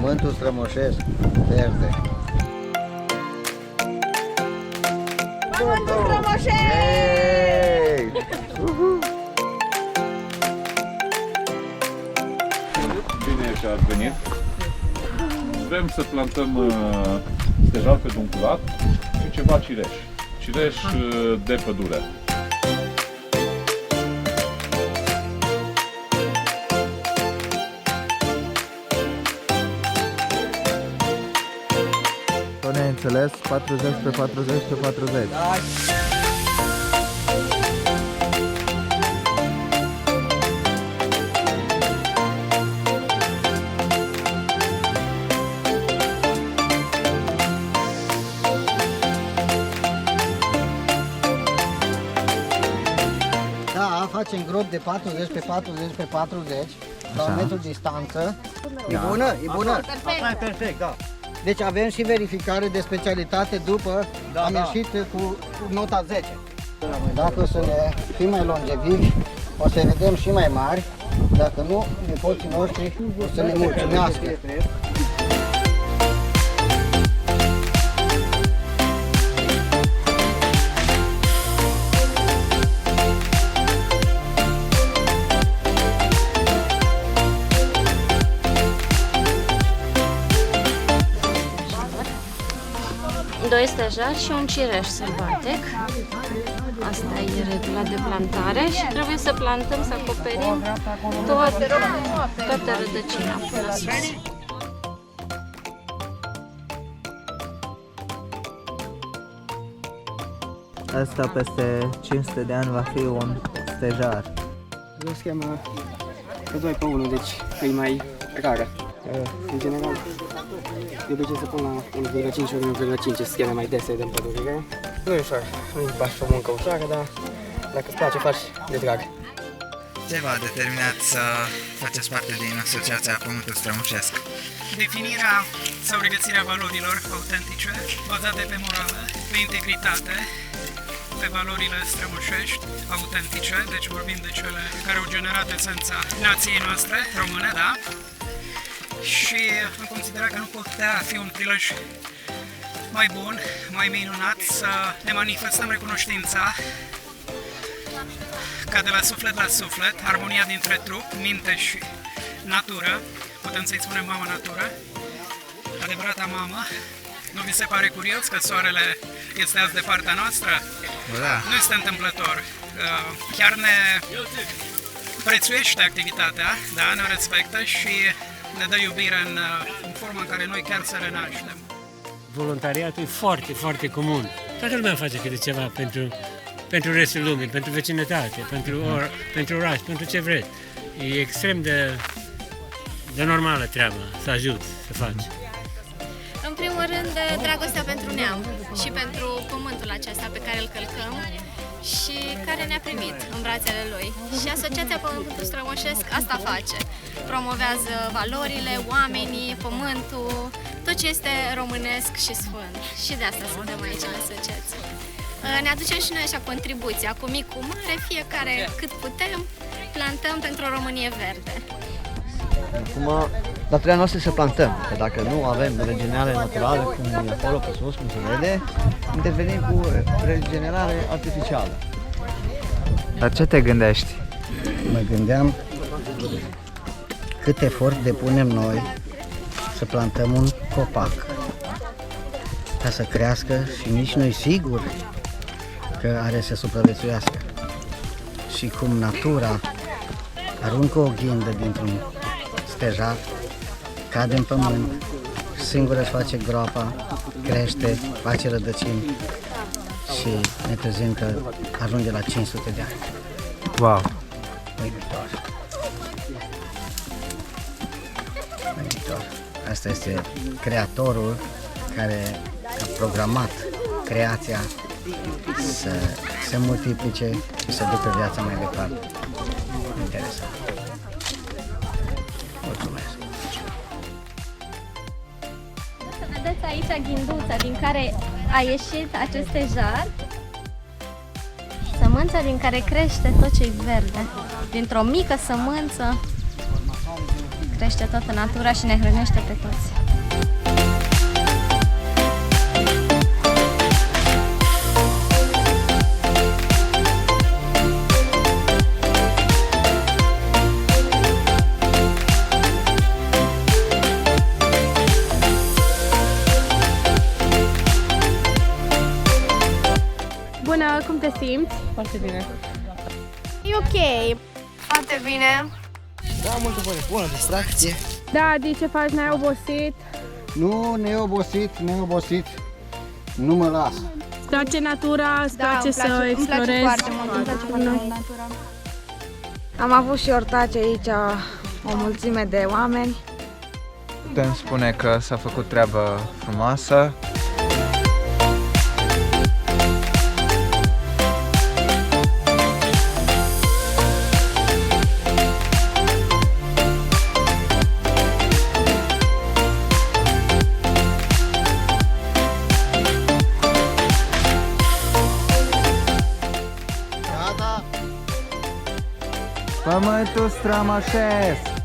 Pământul strămoșesc, verde. Pământul strămoșesc! Hey! Bine că ați venit. Vrem să plantăm stejar pedunculat și ceva cireș. Cireș de pădure. Tot ne-ai înțeles? 40 pe 40 pe 40. Da, facem gropi de 40 pe 40 pe 40 la un metru distanță. E bună? E bună? Perfect, da. Deci avem și verificare de specialitate după am ieșit cu nota 10. Dacă o să ne fim mai longevivi, o să vedem și mai mari. Dacă nu, nepoții noștri o să ne mulțumească. Doi stejari și un cireș sălbatic. Asta e regula de plantare și trebuie să plantăm, să acoperim toată rădăcina până sus. Asta peste 500 de ani va fi un stejar. Se cheamă pe 2 pe 1, deci e mai rară. În general, de obicei se pun la 1,5 ori 1,5 scheme mai dese de împădurire. Nu e ușor, nu e bași o muncă ușoară, dar dacă îți place, faci de drag. Ce v-a determinat să faceți parte din Asociația Pământul Strămoșesc? Definirea sau regăsirea valorilor autentice, bazate pe morală, pe integritate, pe valorile strămoșești, autentice, deci vorbim de cele care au generat esența nației noastre române, da? Și am considerat că nu putea fi un prilej mai bun, mai minunat să ne manifestăm recunoștința ca de la suflet la suflet, armonia dintre trup, minte și natură, putem să-i spunem mama natură, adevărata mamă. Nu vi se pare curios că soarele este azi de partea noastră? Da. Nu este întâmplător. Chiar ne prețuiește activitatea, da? Ne respectă și ne dă iubire în forma în care noi chiar să renaștem. Voluntariatul e foarte, foarte comun. Toată lumea face câte ceva pentru restul lumii, pentru vecinătate, pentru oraș, pentru ce vreți. E extrem de normală treaba să ajuți să faci. În primul rând, dragostea pentru neam și pentru pământul acesta pe care îl călcăm și care ne-a primit în brațele lui. Și Asociația Pământul Strămoșesc asta face. Promovează valorile, oamenii, pământul, tot ce este românesc și sfânt. Și de asta suntem aici în asociație. Ne aducem și noi așa contribuția, cu mic, cu mare, fiecare cât putem, plantăm pentru o Românie verde. Acum, datoria noastră să plantăm, că dacă nu avem regenerare naturală, cum e acolo pe sus, cum se vede, intervenim cu regenerare artificială. Dar ce te gândești? Mă gândeam cât efort depunem noi să plantăm un copac ca să crească și nici noi sigur că are să supraviețuiască. Și cum natura aruncă o ghindă dintr-un stejar, cade în pământ, singură își face groapa, crește, face rădăcini și ne trezim că ajunge la 500 de ani. Wow! Uimitor. Uimitor. Asta este creatorul care a programat creația să se multiplice și să ducă viața mai departe. Interesant. Mulțumesc. Să vedeți aici ghinduța din care a ieșit acest stejar. Sămânța din care crește tot ce-i verde. Dintr-o mică sămânță crește toată natura și ne hrănește pe toți. Bună, cum te simți? Foarte bine. E ok. Foarte bine! Da, multă bună distracție. Da, Adi, ce faci? N-ai obosit? Nu, neobosit. Nu mă las. Îți place natura? Îți place să explorezi? Îmi place foarte mult natura. Am avut și ortaci aici, o mulțime de oameni. Putem spune că s-a făcut treabă frumoasă. Pământul strămoșesc!